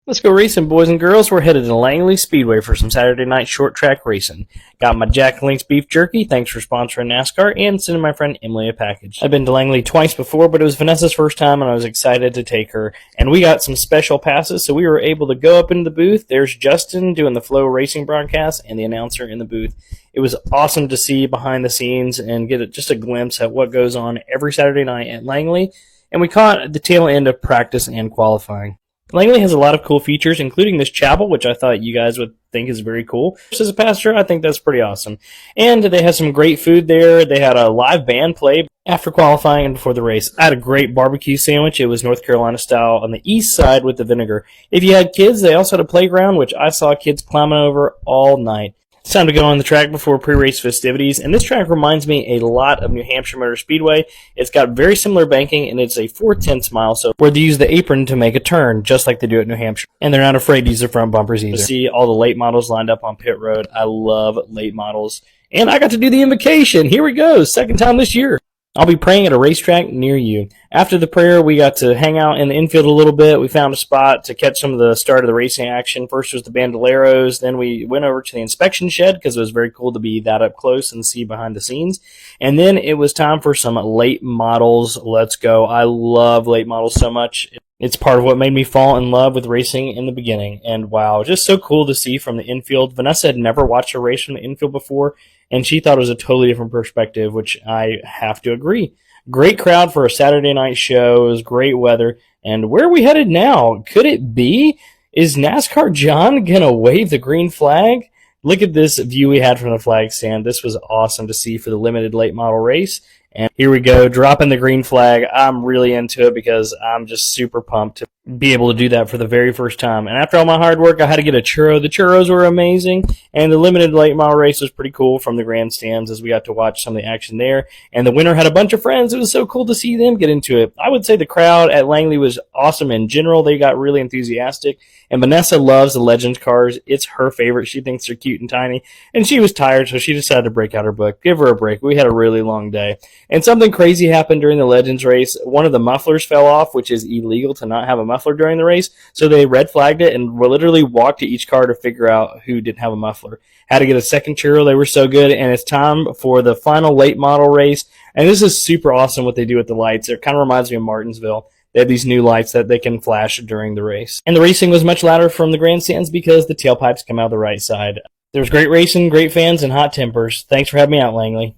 Let's go racing, boys and girls. We're headed to Langley Speedway for some Saturday night short track racing. Got my Jack Link's beef jerky. Thanks for sponsoring NASCAR and sending my friend Emily a package. I've been to Langley twice before, but it was Vanessa's first time, and I was excited to take her. And we got some special passes, so we were able to go up into the booth. There's Justin doing the Flow Racing broadcast and the announcer in the booth. It was awesome to see behind the scenes and get just a glimpse at what goes on every Saturday night at Langley. And we caught the tail end of practice and qualifying. Langley has a lot of cool features, including this chapel, which I thought you guys would think is very cool. Just as a pastor, I think that's pretty awesome. And they had some great food there. They had a live band play after qualifying and before the race. I had a great barbecue sandwich. It was North Carolina style on the east side with the vinegar. If you had kids, they also had a playground, which I saw kids climbing over all night. It's time to go on the track before pre-race festivities, and this track reminds me a lot of New Hampshire Motor Speedway. It's got very similar banking, and it's a 4/10 mile, so where they use the apron to make a turn, just like they do at New Hampshire. And they're not afraid to use the front bumpers either. See all the late models lined up on pit road. I love late models. And I got to do the invocation. Here we go, second time this year. I'll be praying at a racetrack near you. After the prayer, we got to hang out in the infield a little bit. We found a spot to catch some of the start of the racing action. First was the Bandoleros. Then we went over to the inspection shed because it was very cool to be that up close and see behind the scenes. And then it was time for some late models. Let's go. I love late models so much. It's part of what made me fall in love with racing in the beginning. And wow, just so cool to see from the infield. Vanessa had never watched a race from the infield before, and she thought it was a totally different perspective, which I have to agree. Great crowd for a Saturday night show. It was great weather. And where are we headed now? Could it be? Is NASCAR John going to wave the green flag? Look at this view we had from the flag stand. This was awesome to see for the limited late model race. And here we go, dropping the green flag. I'm really into it because I'm just super pumped to be able to do that for the very first time. And after all my hard work, I had to get a churro. The churros were amazing, and the limited late model race was pretty cool from the grandstands as we got to watch some of the action there. And the winner had a bunch of friends. It was so cool to see them get into it. I would say the crowd at Langley was awesome in general. They got really enthusiastic. And Vanessa loves the Legends cars. It's her favorite. She thinks they're cute and tiny. And she was tired, so she decided to break out her book. Give her a break. We had a really long day. And something crazy happened during the Legends race. One of the mufflers fell off, which is illegal to not have a muffler during the race. So they red flagged it and literally walked to each car to figure out who didn't have a muffler. Had to get a second churro. They were so good. And it's time for the final late model race. And this is super awesome what they do with the lights. It kind of reminds me of Martinsville. They have these new lights that they can flash during the race. And the racing was much louder from the grandstands because the tailpipes come out the right side. There was great racing, great fans, and hot tempers. Thanks for having me out, Langley.